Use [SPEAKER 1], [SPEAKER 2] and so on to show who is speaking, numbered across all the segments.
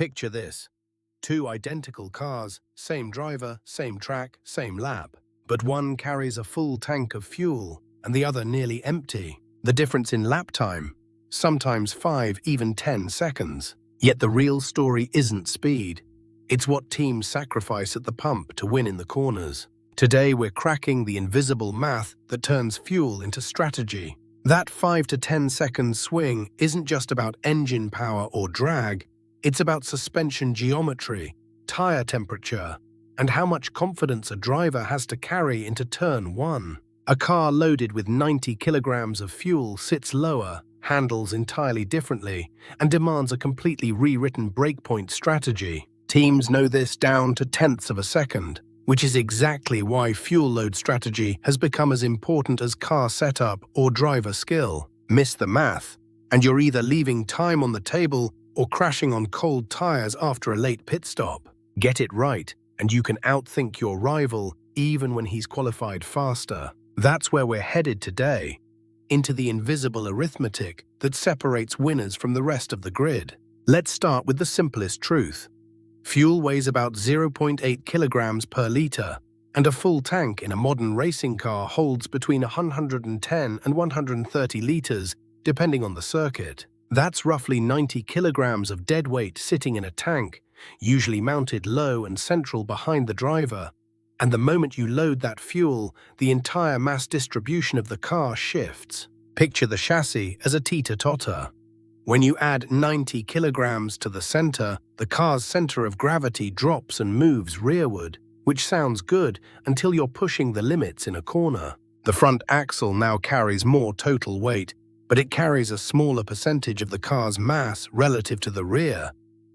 [SPEAKER 1] Picture this. Two identical cars, same driver, same track, same lap. But one carries a full tank of fuel and the other nearly empty. The difference in lap time? Sometimes 5, even 10 seconds. Yet the real story isn't speed. It's what teams sacrifice at the pump to win in the corners. Today we're cracking the invisible math that turns fuel into strategy. That 5 to 10 second swing isn't just about engine power or drag. It's about suspension geometry, tire temperature, and how much confidence a driver has to carry into turn 1. A car loaded with 90 kilograms of fuel sits lower, handles entirely differently, and demands a completely rewritten breakpoint strategy. Teams know this down to tenths of a second, which is exactly why fuel load strategy has become as important as car setup or driver skill. Miss the math, and you're either leaving time on the table or crashing on cold tires after a late pit stop. Get it right, and you can outthink your rival even when he's qualified faster. That's where we're headed today, into the invisible arithmetic that separates winners from the rest of the grid. Let's start with the simplest truth. Fuel weighs about 0.8 kilograms per liter, and a full tank in a modern racing car holds between 110 and 130 liters, depending on the circuit. That's roughly 90 kilograms of dead weight sitting in a tank, usually mounted low and central behind the driver. And the moment you load that fuel, the entire mass distribution of the car shifts. Picture the chassis as a teeter-totter. When you add 90 kilograms to the center, the car's center of gravity drops and moves rearward, which sounds good until you're pushing the limits in a corner. The front axle now carries more total weight, but it carries a smaller percentage of the car's mass relative to the rear.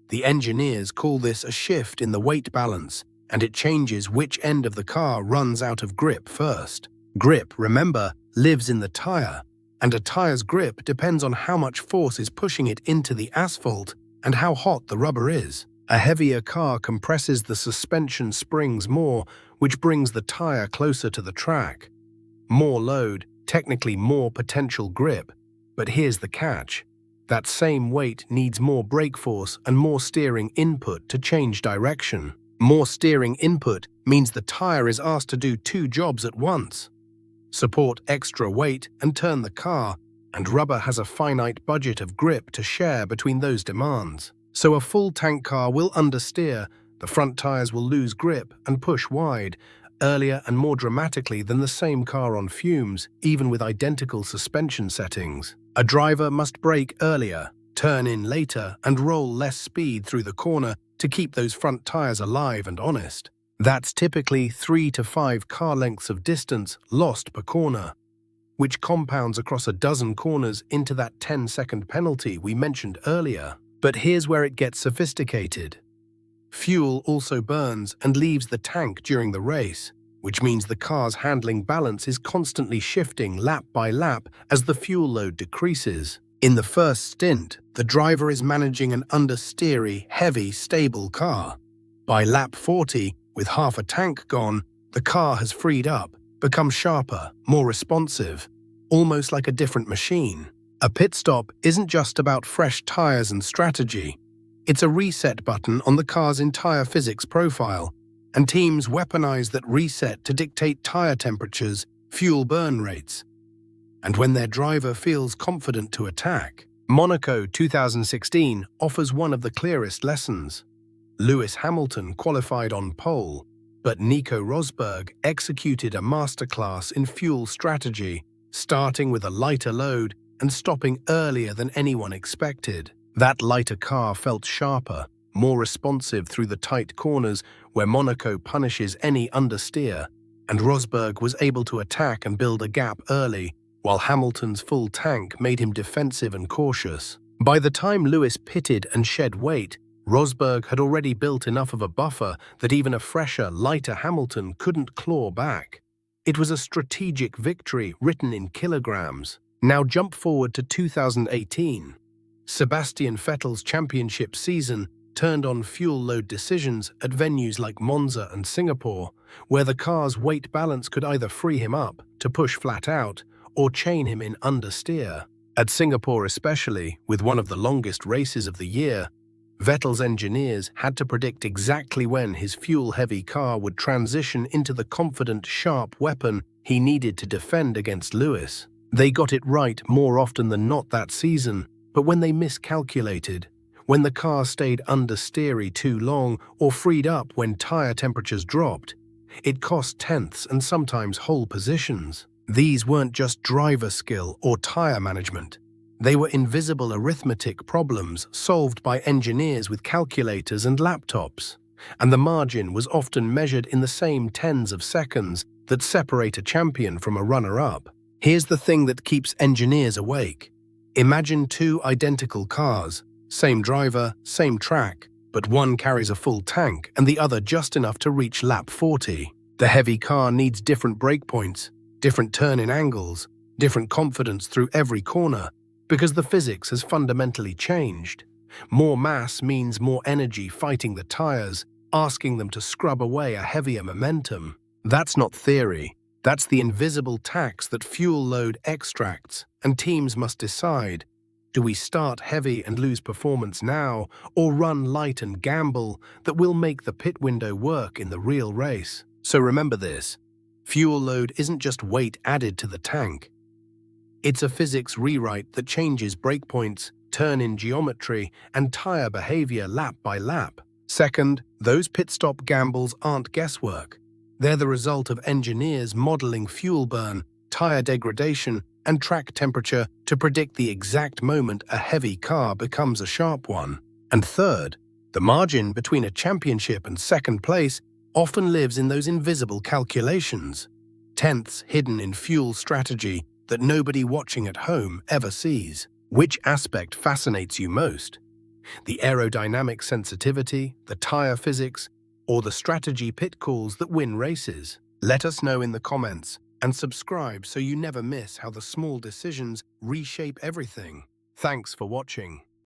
[SPEAKER 1] The engineers call this a shift in the weight balance, and it changes which end of the car runs out of grip first. Grip, remember, lives in the tire, and a tire's grip depends on how much force is pushing it into the asphalt and how hot the rubber is. A heavier car compresses the suspension springs more, which brings the tire closer to the track. More load, technically more potential grip, but here's the catch. That same weight needs more brake force and more steering input to change direction. More steering input means the tire is asked to do two jobs at once. Support extra weight and turn the car, and rubber has a finite budget of grip to share between those demands. So a full tank car will understeer, the front tires will lose grip and push wide, earlier and more dramatically than the same car on fumes, even with identical suspension settings. A driver must brake earlier, turn in later, and roll less speed through the corner to keep those front tires alive and honest. That's typically 3 to 5 car lengths of distance lost per corner, which compounds across a dozen corners into that 10-second penalty we mentioned earlier. But here's where it gets sophisticated. Fuel also burns and leaves the tank during the race, which means the car's handling balance is constantly shifting lap by lap as the fuel load decreases. In the first stint, the driver is managing an understeery, heavy, stable car. By lap 40, with half a tank gone, the car has freed up, become sharper, more responsive, almost like a different machine. A pit stop isn't just about fresh tires and strategy. It's a reset button on the car's entire physics profile, and teams weaponize that reset to dictate tire temperatures, fuel burn rates, and when their driver feels confident to attack. Monaco 2016 offers one of the clearest lessons. Lewis Hamilton qualified on pole, but Nico Rosberg executed a masterclass in fuel strategy, starting with a lighter load and stopping earlier than anyone expected. That lighter car felt sharper, more responsive through the tight corners where Monaco punishes any understeer, and Rosberg was able to attack and build a gap early, while Hamilton's full tank made him defensive and cautious. By the time Lewis pitted and shed weight, Rosberg had already built enough of a buffer that even a fresher, lighter Hamilton couldn't claw back. It was a strategic victory written in kilograms. Now jump forward to 2018. Sebastian Vettel's championship season turned on fuel load decisions at venues like Monza and Singapore, where the car's weight balance could either free him up to push flat out or chain him in understeer. At Singapore especially, with one of the longest races of the year, Vettel's engineers had to predict exactly when his fuel-heavy car would transition into the confident, sharp weapon he needed to defend against Lewis. They got it right more often than not that season, but when they miscalculated, when the car stayed understeery too long or freed up when tire temperatures dropped, it cost tenths and sometimes whole positions. These weren't just driver skill or tire management. They were invisible arithmetic problems solved by engineers with calculators and laptops, and the margin was often measured in the same tens of seconds that separate a champion from a runner-up. Here's the thing that keeps engineers awake. Imagine two identical cars, same driver, same track, but one carries a full tank and the other just enough to reach lap 40. The heavy car needs different brake points, different turn-in angles, different confidence through every corner, because the physics has fundamentally changed. More mass means more energy fighting the tires, asking them to scrub away a heavier momentum. That's not theory. That's the invisible tax that fuel load extracts, and teams must decide, do we start heavy and lose performance now, or run light and gamble that will make the pit window work in the real race? So remember this, fuel load isn't just weight added to the tank. It's a physics rewrite that changes brake points, turn-in geometry, and tire behavior lap by lap. Second, those pit stop gambles aren't guesswork. They're the result of engineers modeling fuel burn, tire degradation, and track temperature to predict the exact moment a heavy car becomes a sharp one. And third, the margin between a championship and second place often lives in those invisible calculations, tenths hidden in fuel strategy that nobody watching at home ever sees. Which aspect fascinates you most? The aerodynamic sensitivity, the tire physics, or the strategy pit calls that win races? Let us know in the comments and subscribe so you never miss how the small decisions reshape everything. Thanks for watching.